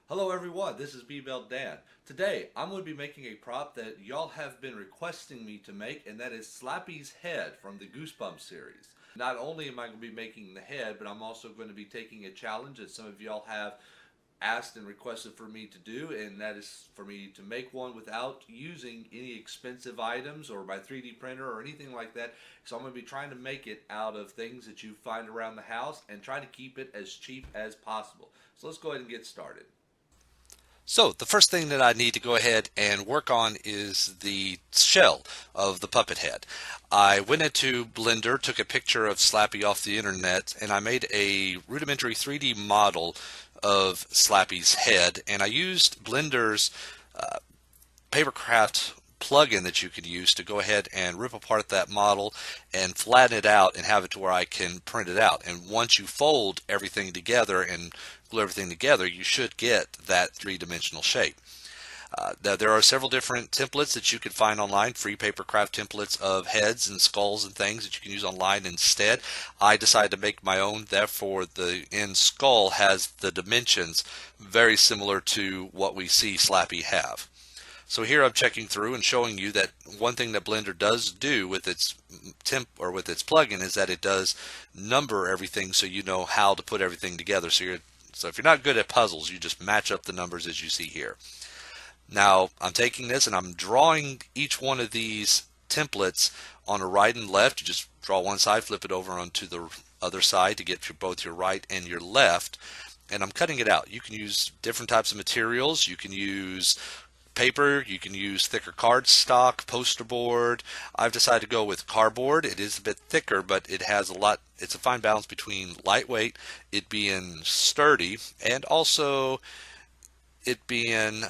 Hello everyone, this is B-Bell Dan. Today I'm going to be making a prop that y'all have been requesting me to make, and that is Slappy's head from the Goosebumps series. Not only am I going to be making the head, but I'm also going to be taking a challenge that some of y'all have asked and requested for me to do, and that is for me to make one without using any expensive items or my 3D printer or anything like that. So I'm going to be trying to make it out of things that you find around the house and try to keep it as cheap as possible. So let's go ahead and get started. So the first thing that I need to go ahead and work on is the shell of the puppet head. I went into Blender, took a picture of Slappy off the internet, and I made a rudimentary 3D model of Slappy's head, and I used Blender's Papercraft plugin that you could use to go ahead and rip apart that model and flatten it out and have it to where I can print it out. And once you fold everything together and glue everything together, you should get that three-dimensional shape. There are several different templates that you can find online, free papercraft templates of heads and skulls and things that you can use online instead. I decided to make my own, therefore the end skull has the dimensions very similar to what we see Slappy have. So here I'm checking through and showing you that one thing that Blender does do with its with its plugin is that it does number everything so you know how to put everything together. So if you're not good at puzzles, you just match up the numbers as you see here. Now I'm taking this and I'm drawing each one of these templates on a right and left. You just draw one side, flip it over onto the other side to get both your right and your left. And I'm cutting it out. You can use different types of materials. You can use paper, you can use thicker cardstock, poster board. I've decided to go with cardboard. It is a bit thicker, but it's a fine balance between lightweight, it being sturdy, and also it being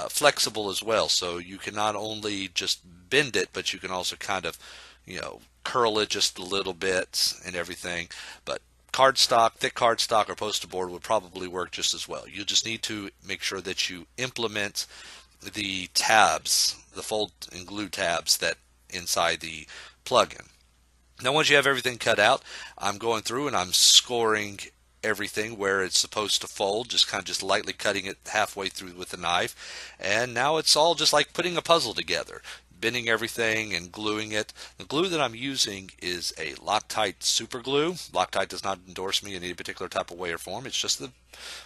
flexible as well. So you can not only just bend it, but you can also kind of, curl it just a little bit and everything. But cardstock, thick cardstock or poster board would probably work just as well. You just need to make sure that you implement the tabs, the fold and glue tabs that inside the plugin. Now once you have everything cut out, I'm going through and I'm scoring everything where it's supposed to fold, just kind of just lightly cutting it halfway through with a knife. And now it's all just like putting a puzzle together, bending everything and gluing it. The glue that I'm using is a Loctite super glue. Loctite does not endorse me in any particular type of way or form. It's just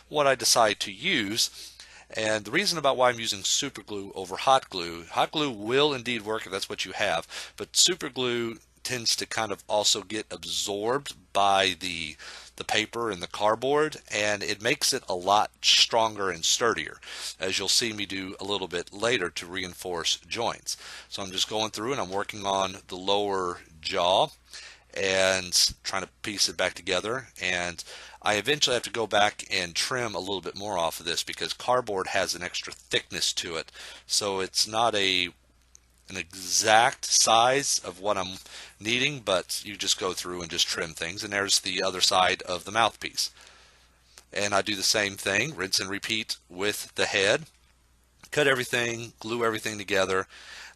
what I decide to use. And the reason about why I'm using super glue over hot glue will indeed work if that's what you have, but super glue tends to kind of also get absorbed by the paper and the cardboard, and it makes it a lot stronger and sturdier, as you'll see me do a little bit later to reinforce joints. So I'm just going through and I'm working on the lower jaw and trying to piece it back together. And I eventually have to go back and trim a little bit more off of this because cardboard has an extra thickness to it. So it's not an exact size of what I'm needing, but you just go through and just trim things. And there's the other side of the mouthpiece. And I do the same thing, rinse and repeat with the head. Cut everything, glue everything together.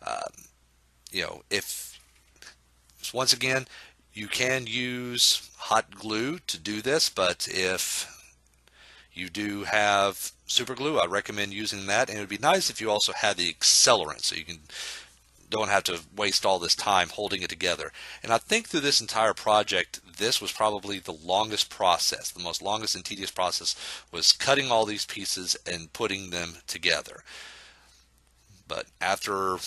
Uh, if once again, you can use hot glue to do this, but if you do have super glue, I recommend using that. And it would be nice if you also had the accelerant so you don't have to waste all this time holding it together. And I think through this entire project, this was probably the longest process. The most longest and tedious process was cutting all these pieces and putting them together. But after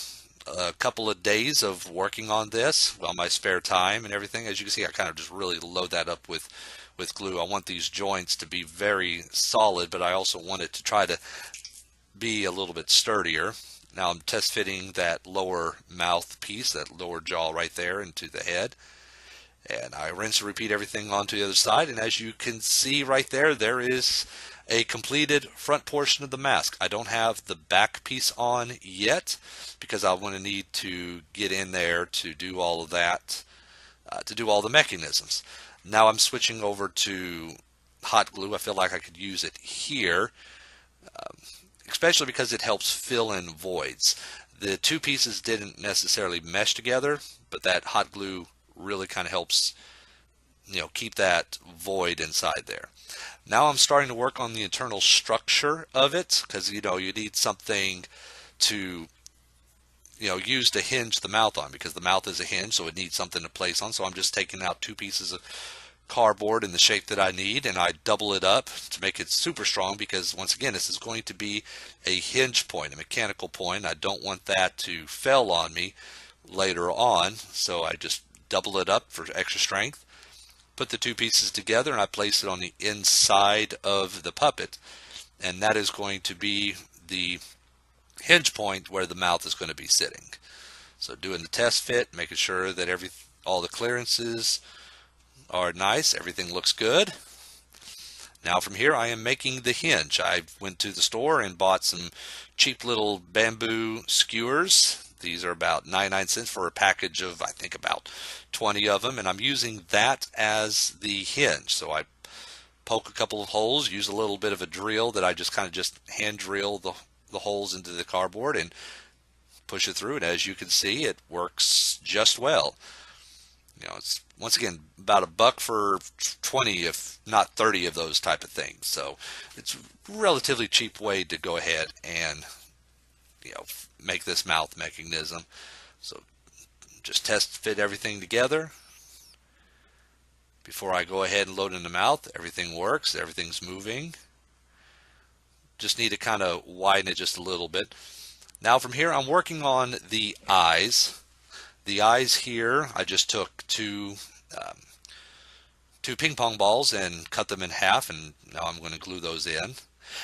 a couple of days of working on this, well, my spare time and everything, as you can see, I kind of just really load that up with glue. I want these joints to be very solid, but I also want it to try to be a little bit sturdier. Now I'm test fitting that lower mouth piece, that lower jaw right there into the head. And I rinse and repeat everything onto the other side. And as you can see right there, there is a completed front portion of the mask. I don't have the back piece on yet because I want to need to get in there to do all of that, to do all the mechanisms. Now I'm switching over to hot glue. I feel like I could use it here, especially because it helps fill in voids. The two pieces didn't necessarily mesh together, but that hot glue really kind of helps keep that void inside there. Now I'm starting to work on the internal structure of it, because you need something to use to hinge the mouth on, because the mouth is a hinge, so it needs something to place on. So I'm just taking out 2 pieces of cardboard in the shape that I need, and I double it up to make it super strong, because once again, this is going to be a hinge point, a mechanical point. I don't want that to fail on me later on, so I just double it up for extra strength. Put the 2 pieces together, and I place it on the inside of the puppet, and that is going to be the hinge point where the mouth is going to be sitting. So doing the test fit, making sure that all the clearances are nice, everything looks good. Now from here I am making the hinge. I went to the store and bought some cheap little bamboo skewers. These are about 99 cents for a package of, I think, about 20 of them, and I'm using that as the hinge. So I poke a couple of holes, use a little bit of a drill that I just hand drill the holes into the cardboard and push it through, and as you can see, it works just well. It's once again about $1 for 20, if not 30 of those type of things. So it's a relatively cheap way to go ahead and make this mouth mechanism. So just test fit everything together before I go ahead and load in the mouth. Everything works, everything's moving. Just need to kind of widen it just a little bit. Now from here I'm working on the eyes. The eyes here, I just took two ping pong balls and cut them in half, and now I'm going to glue those in.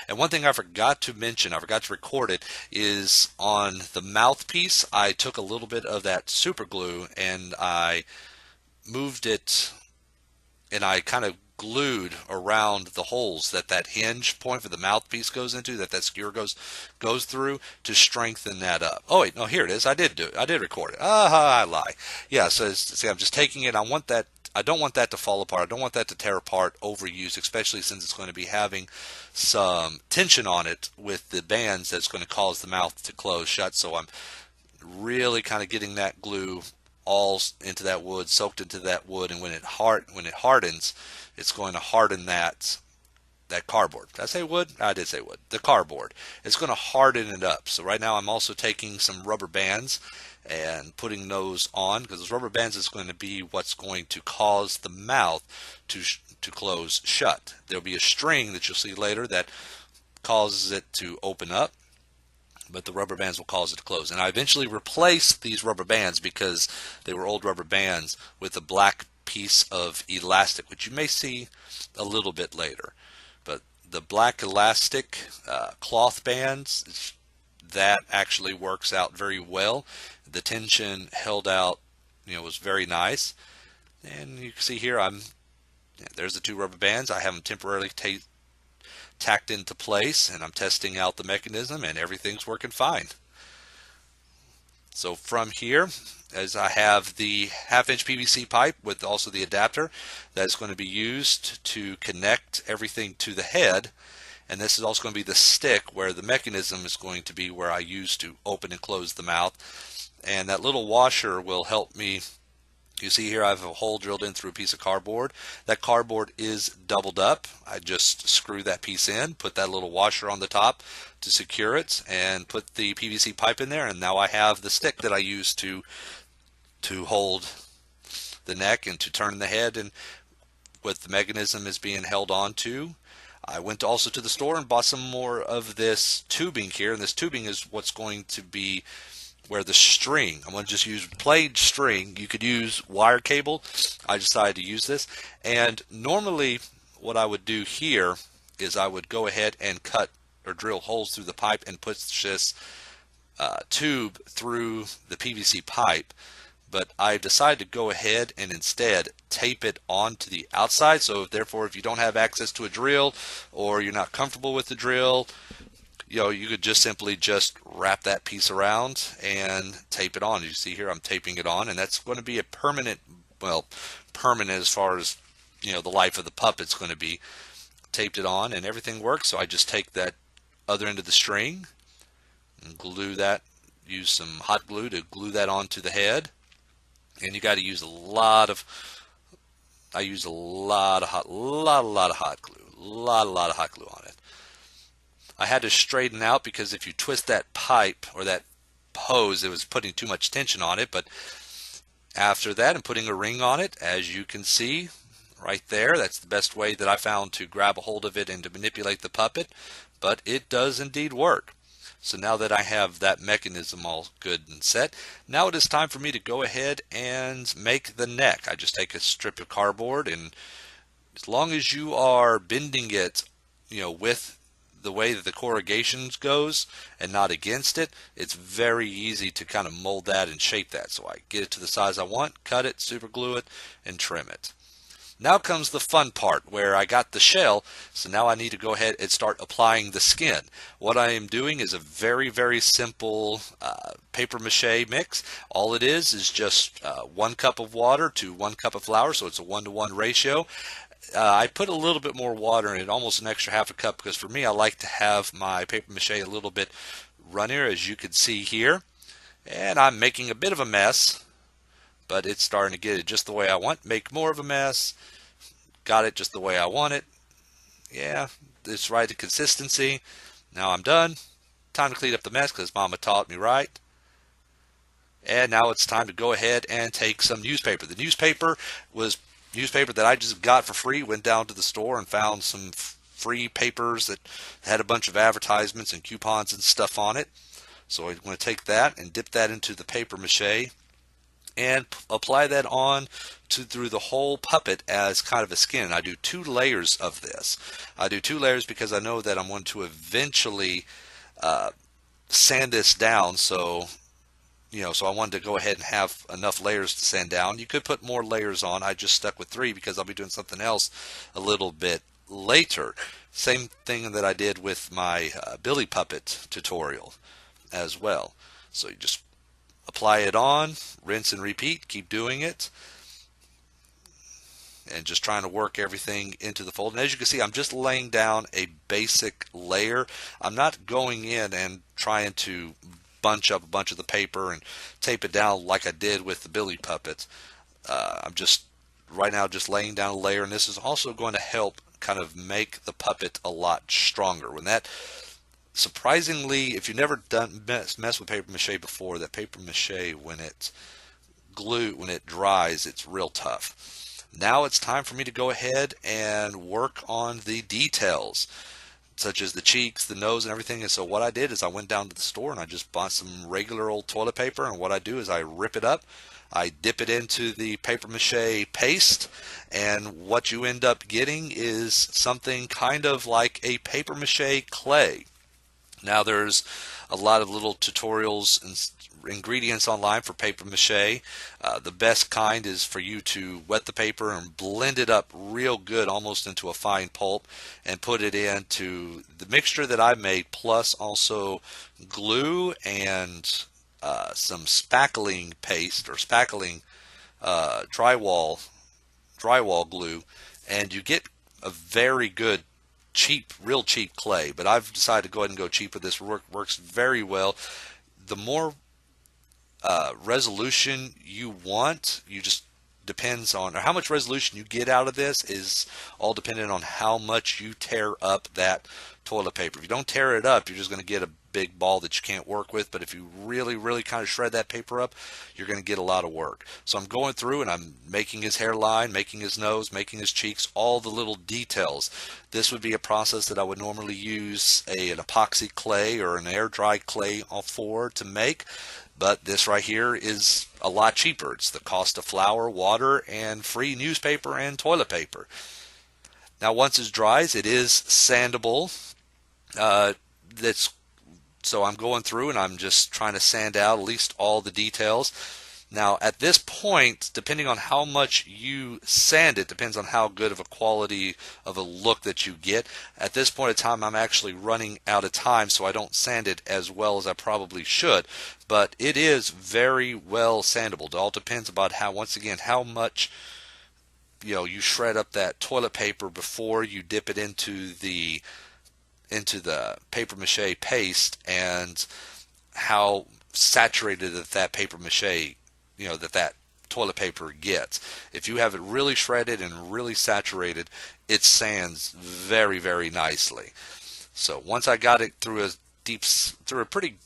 And one thing I forgot to mention, I forgot to record it, is on the mouthpiece I took a little bit of that super glue and I moved it, and I kind of glued around the holes that hinge point for the mouthpiece goes into, that skewer goes through, to strengthen that up. Oh wait, no, here it is. I did do it. I did record it. I lie. Yeah, so see, I'm just taking it. I don't want that to fall apart. I don't want that to tear apart overuse, especially since it's going to be having some tension on it with the bands that's going to cause the mouth to close shut. So I'm really kind of getting that glue all into that wood, soaked into that wood, and when it hardens, it's going to harden that cardboard. Did I say wood? I did say wood. The cardboard. It's going to harden it up. So right now I'm also taking some rubber bands and putting those on, because those rubber bands is going to be what's going to cause the mouth to close shut. There'll be a string that you'll see later that causes it to open up, but the rubber bands will cause it to close. And I eventually replaced these rubber bands, because they were old rubber bands, with a black piece of elastic, which you may see a little bit later. But the black elastic cloth bands, that actually works out very well. The tension held out, was very nice. And you can see here, there's the 2 rubber bands. I have them temporarily tacked into place, and I'm testing out the mechanism, and everything's working fine. So from here, as I have the 1/2-inch PVC pipe with also the adapter that's going to be used to connect everything to the head, and this is also going to be the stick where the mechanism is going to be, where I use to open and close the mouth. And that little washer will help me. You see here I have a hole drilled in through a piece of cardboard. That cardboard is doubled up. I just screw that piece in, put that little washer on the top to secure it, and put the PVC pipe in there, and now I have the stick that I use to hold the neck and to turn the head, and what the mechanism is being held on to. I went also to the store and bought some more of this tubing here, and this tubing is what's going to be where the string, I'm going to just use plain string. You could use wire cable. I decided to use this, and normally what I would do here is I would go ahead and cut or drill holes through the pipe and put this tube through the PVC pipe, but I decided to go ahead and instead tape it onto the outside. So therefore, if you don't have access to a drill, or you're not comfortable with the drill, you could just simply wrap that piece around and tape it on. You see here I'm taping it on, and that's going to be a permanent as far as the life of the puppet's going to be. Taped it on and everything works. So I just take that other end of the string and glue that, use some hot glue to glue that onto the head. And you got to use a lot of I use a lot of hot glue, a lot of hot glue on it. I had to straighten out because if you twist that pipe or that hose, it was putting too much tension on it. But after that, and putting a ring on it, as you can see right there, that's the best way that I found to grab a hold of it and to manipulate the puppet. But it does indeed work. So now that I have that mechanism all good and set, now it is time for me to go ahead and make the neck. I just take a strip of cardboard, and as long as you are bending it, with the way that the corrugation goes and not against it, it's very easy to kind of mold that and shape that. So I get it to the size I want, cut it, super glue it, and trim it. Now comes the fun part where I got the shell, so now I need to go ahead and start applying the skin. What I am doing is a very simple paper mache mix. All it is just 1 cup of water to 1 cup of flour, so it's a 1-to-1 ratio. I put a little bit more water in it, almost an extra half a cup, because for me I like to have my paper mache a little bit runnier, as you can see here. And I'm making a bit of a mess, but it's starting to get it just the way I want. Make more of a mess. Got it just the way I want it. Yeah, it's right to consistency. Now I'm done. Time to clean up the mess because Mama taught me right. And now it's time to go ahead and take some newspaper. The newspaper was newspaper that I just got for free. Went down to the store and found some free papers that had a bunch of advertisements and coupons and stuff on it. So I'm going to take that and dip that into the paper mache and apply that on through the whole puppet as kind of a skin. I do 2 layers of this. I do 2 layers because I know that I'm going to eventually sand this down. So I wanted to go ahead and have enough layers to sand down. You could put more layers on. I just stuck with 3 because I'll be doing something else a little bit later. Same thing that I did with my Billy Puppet tutorial as well. So you just apply it on, rinse and repeat, keep doing it, and just trying to work everything into the fold. And as you can see, I'm just laying down a basic layer. I'm not going in and trying to bunch up a bunch of the paper and tape it down like I did with the Billy Puppet. I'm just right now just laying down a layer, and this is also going to help kind of make the puppet a lot stronger. When that surprisingly, if you've never mess with paper mache before, that paper mache when it dries, it's real tough. Now it's time for me to go ahead and work on the details, such as the cheeks, the nose, and everything. And so what I did is I went down to the store and I just bought some regular old toilet paper, and what I do is I rip it up, I dip it into the paper mache paste, and what you end up getting is something kind of like a paper mache clay. Now there's a lot of little tutorials and ingredients online for paper mache. The best kind is for you to wet the paper and blend it up real good, almost into a fine pulp, and put it into the mixture that I made, plus also glue and some spackling paste or spackling drywall glue, and you get a very good real cheap clay. But I've decided to go ahead and go cheap with this. Works very well. The more resolution you want, depends on, or how much resolution you get out of this is all dependent on how much you tear up that toilet paper. If you don't tear it up, you're just going to get a big ball that you can't work with. But if you really kind of shred that paper up, you're going to get a lot of work. So I'm going through and I'm making his hairline, making his nose, making his cheeks, all the little details. This would be a process that I would normally use an epoxy clay or an air dry clay for to make. But this right here is a lot cheaper. It's the cost of flour, water, and free newspaper and toilet paper. Now once it dries, it is sandable. So I'm going through and I'm just trying to sand out at least all the details. Now at this point, depending on how much you sand it, depends on how good of a quality of a look that you get. At this point in time, I'm actually running out of time, so I don't sand it as well as I probably should. But it is very well sandable. It all depends about how much you shred up that toilet paper before you dip it into the paper mache paste, and how saturated that paper mache, that toilet paper gets. If you have it really shredded and really saturated, it sands very, very nicely. So once I got it through a pretty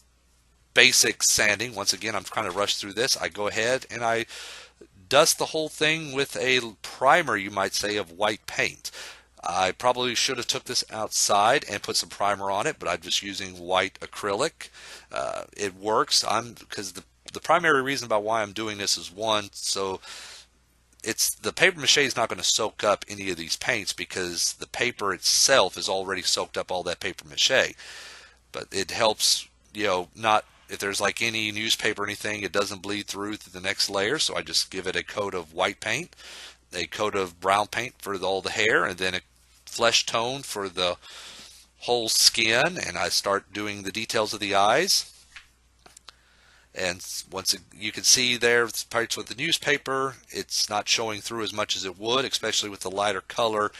basic sanding, once again, I'm kind of rushed through this, I go ahead and I dust the whole thing with a primer, you might say, of white paint. I probably should have took this outside and put some primer on it, but I'm just using white acrylic. It works. Because the primary reason about why I'm doing this is, one, so it's the paper mache is not going to soak up any of these paints because the paper itself is already soaked up all that paper mache. But it helps, not if there's like any newspaper or anything, it doesn't bleed through to the next layer. So I just give it a coat of white paint, a coat of brown paint for all the hair, and then a flesh tone for the whole skin. And I start doing the details of the eyes. And you can see there parts with the newspaper, it's not showing through as much as it would, especially with the lighter color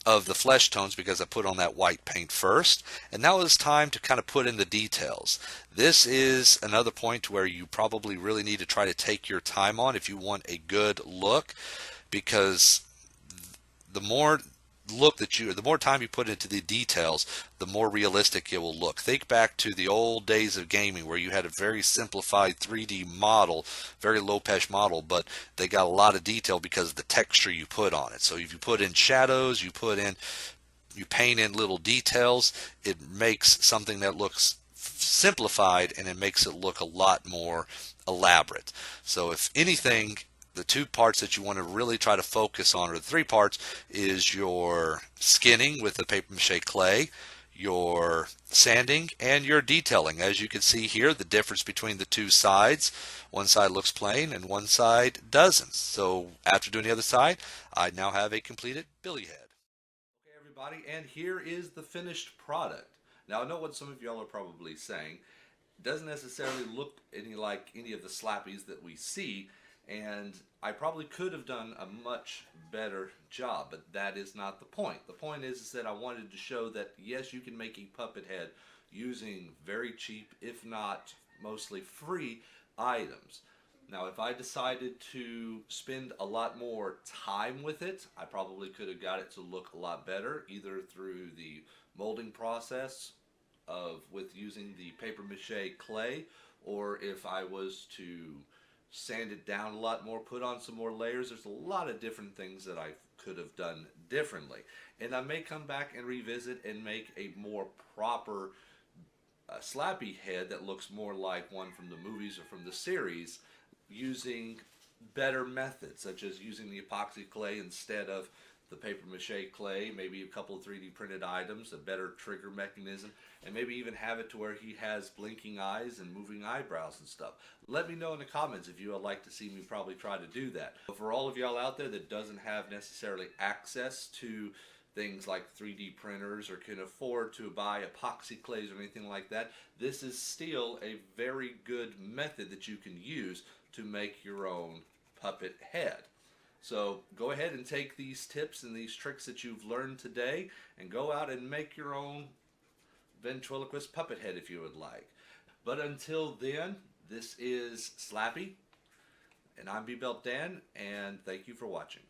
of the flesh tones, because I put on that white paint first. And now it's time to kind of put in the details. This is another point where you probably really need to try to take your time on if you want a good look, because the more time you put into the details, the more realistic it will look. Think back to the old days of gaming where you had a very simplified 3D model, very low-pesh model, but they got a lot of detail because of the texture you put on it. So if you put in shadows, you paint in little details, it makes something that looks simplified, and it makes it look a lot more elaborate. So if anything, the two parts that you want to really try to focus on, or the three parts, is your skinning with the paper mache clay, your sanding, and your detailing. As you can see here, the difference between the two sides. One side looks plain and one side doesn't. So after doing the other side, I now have a completed Billy head. Okay, everybody, and here is the finished product. Now, I know what some of y'all are probably saying. It doesn't necessarily look like any of the Slappies that we see, and I probably could have done a much better job, but that is not the point. The point is that I wanted to show that, yes, you can make a puppet head using very cheap, if not mostly free, items. Now, if I decided to spend a lot more time with it, I probably could have got it to look a lot better, either through the molding process with using the paper mache clay, or if I was to sand it down a lot more, put on some more layers. There's a lot of different things that I could have done differently. And I may come back and revisit and make a more proper Slappy head that looks more like one from the movies or from the series, using better methods, such as using the epoxy clay instead of the paper mache clay, maybe a couple of 3D printed items, a better trigger mechanism, and maybe even have it to where he has blinking eyes and moving eyebrows and stuff. Let me know in the comments if you would like to see me probably try to do that. But for all of y'all out there that doesn't have necessarily access to things like 3D printers or can afford to buy epoxy clays or anything like that, this is still a very good method that you can use to make your own puppet head. So go ahead and take these tips and these tricks that you've learned today and go out and make your own ventriloquist puppet head if you would like. But until then, this is Slappy, and I'm B-Belt Dan, and thank you for watching.